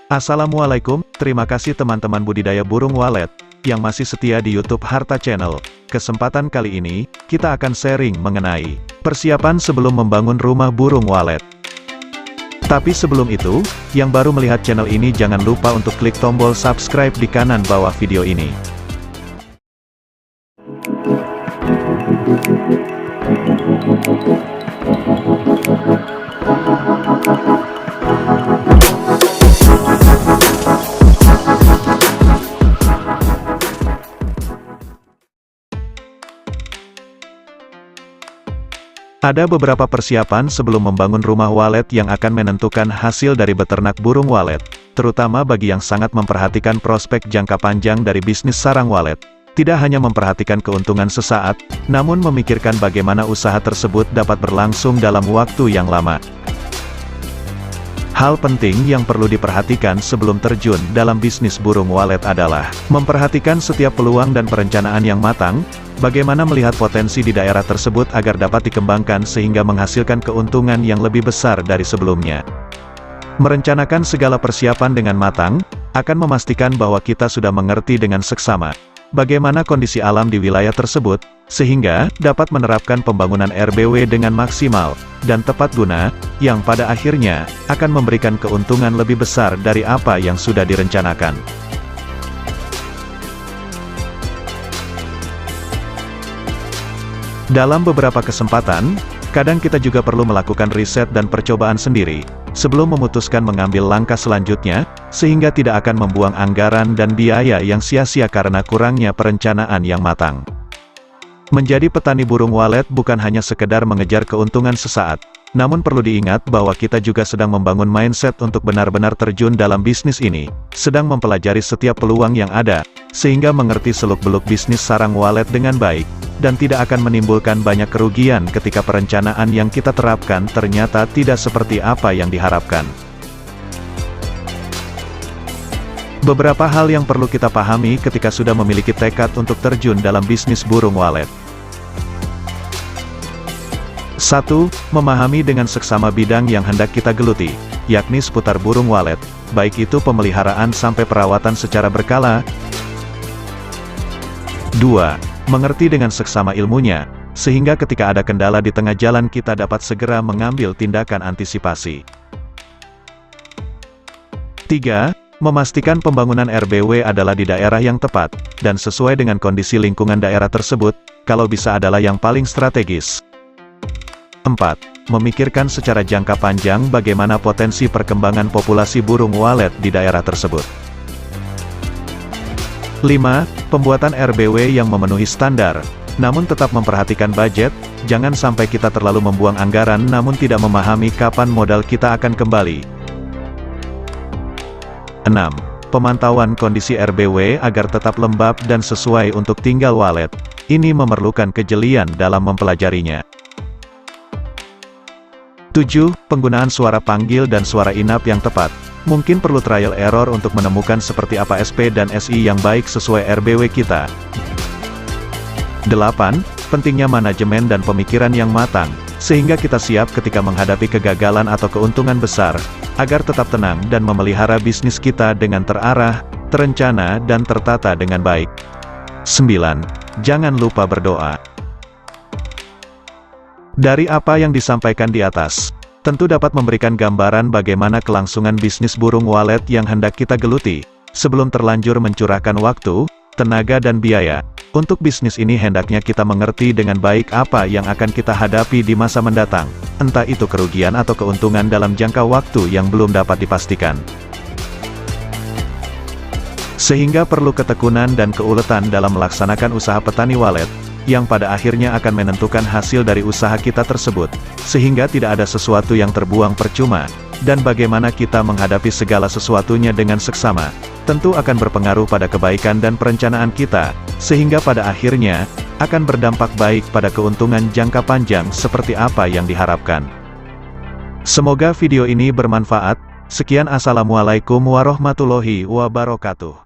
Assalamualaikum, terima kasih teman-teman budidaya burung walet yang masih setia di YouTube Harta Channel. Kesempatan kali ini, kita akan sharing mengenai persiapan sebelum membangun rumah burung walet. Tapi sebelum itu, yang baru melihat channel ini jangan lupa untuk klik tombol subscribe di kanan bawah video ini. Ada beberapa persiapan sebelum membangun rumah walet yang akan menentukan hasil dari beternak burung walet, terutama bagi yang sangat memperhatikan prospek jangka panjang dari bisnis sarang walet. Tidak hanya memperhatikan keuntungan sesaat, namun memikirkan bagaimana usaha tersebut dapat berlangsung dalam waktu yang lama. Hal penting yang perlu diperhatikan sebelum terjun dalam bisnis burung walet adalah memperhatikan setiap peluang dan perencanaan yang matang, bagaimana melihat potensi di daerah tersebut agar dapat dikembangkan sehingga menghasilkan keuntungan yang lebih besar dari sebelumnya. Merencanakan segala persiapan dengan matang, akan memastikan bahwa kita sudah mengerti dengan seksama bagaimana kondisi alam di wilayah tersebut, sehingga dapat menerapkan pembangunan RBW dengan maksimal dan tepat guna, yang pada akhirnya akan memberikan keuntungan lebih besar dari apa yang sudah direncanakan. Dalam beberapa kesempatan, kadang kita juga perlu melakukan riset dan percobaan sendiri, sebelum memutuskan mengambil langkah selanjutnya, sehingga tidak akan membuang anggaran dan biaya yang sia-sia karena kurangnya perencanaan yang matang. Menjadi petani burung walet bukan hanya sekedar mengejar keuntungan sesaat, namun perlu diingat bahwa kita juga sedang membangun mindset untuk benar-benar terjun dalam bisnis ini, sedang mempelajari setiap peluang yang ada, sehingga mengerti seluk-beluk bisnis sarang walet dengan baik, dan tidak akan menimbulkan banyak kerugian ketika perencanaan yang kita terapkan ternyata tidak seperti apa yang diharapkan. Beberapa hal yang perlu kita pahami ketika sudah memiliki tekad untuk terjun dalam bisnis burung walet. 1. Memahami dengan seksama bidang yang hendak kita geluti, yakni seputar burung walet, baik itu pemeliharaan sampai perawatan secara berkala. 2. Mengerti dengan seksama ilmunya, sehingga ketika ada kendala di tengah jalan kita dapat segera mengambil tindakan antisipasi. 3. Memastikan pembangunan RBW adalah di daerah yang tepat, dan sesuai dengan kondisi lingkungan daerah tersebut, kalau bisa adalah yang paling strategis. 4. Memikirkan secara jangka panjang bagaimana potensi perkembangan populasi burung walet di daerah tersebut. 5. Pembuatan RBW yang memenuhi standar, namun tetap memperhatikan budget, jangan sampai kita terlalu membuang anggaran namun tidak memahami kapan modal kita akan kembali. 6. Pemantauan kondisi RBW agar tetap lembab dan sesuai untuk tinggal walet, ini memerlukan kejelian dalam mempelajarinya. 7. Penggunaan suara panggil dan suara inap yang tepat, mungkin perlu trial error untuk menemukan seperti apa SP dan SI yang baik sesuai RBW kita. 8. Pentingnya manajemen dan pemikiran yang matang, sehingga kita siap ketika menghadapi kegagalan atau keuntungan besar, agar tetap tenang dan memelihara bisnis kita dengan terarah, terencana dan tertata dengan baik. 9. Jangan lupa berdoa. Dari apa yang disampaikan di atas, tentu dapat memberikan gambaran bagaimana kelangsungan bisnis burung walet yang hendak kita geluti. Sebelum terlanjur mencurahkan waktu, tenaga dan biaya, untuk bisnis ini hendaknya kita mengerti dengan baik apa yang akan kita hadapi di masa mendatang, entah itu kerugian atau keuntungan dalam jangka waktu yang belum dapat dipastikan. Sehingga perlu ketekunan dan keuletan dalam melaksanakan usaha petani walet, yang pada akhirnya akan menentukan hasil dari usaha kita tersebut, sehingga tidak ada sesuatu yang terbuang percuma, dan bagaimana kita menghadapi segala sesuatunya dengan seksama, tentu akan berpengaruh pada kebaikan dan perencanaan kita, sehingga pada akhirnya, akan berdampak baik pada keuntungan jangka panjang seperti apa yang diharapkan. Semoga video ini bermanfaat. Sekian, assalamualaikum warahmatullahi wabarakatuh.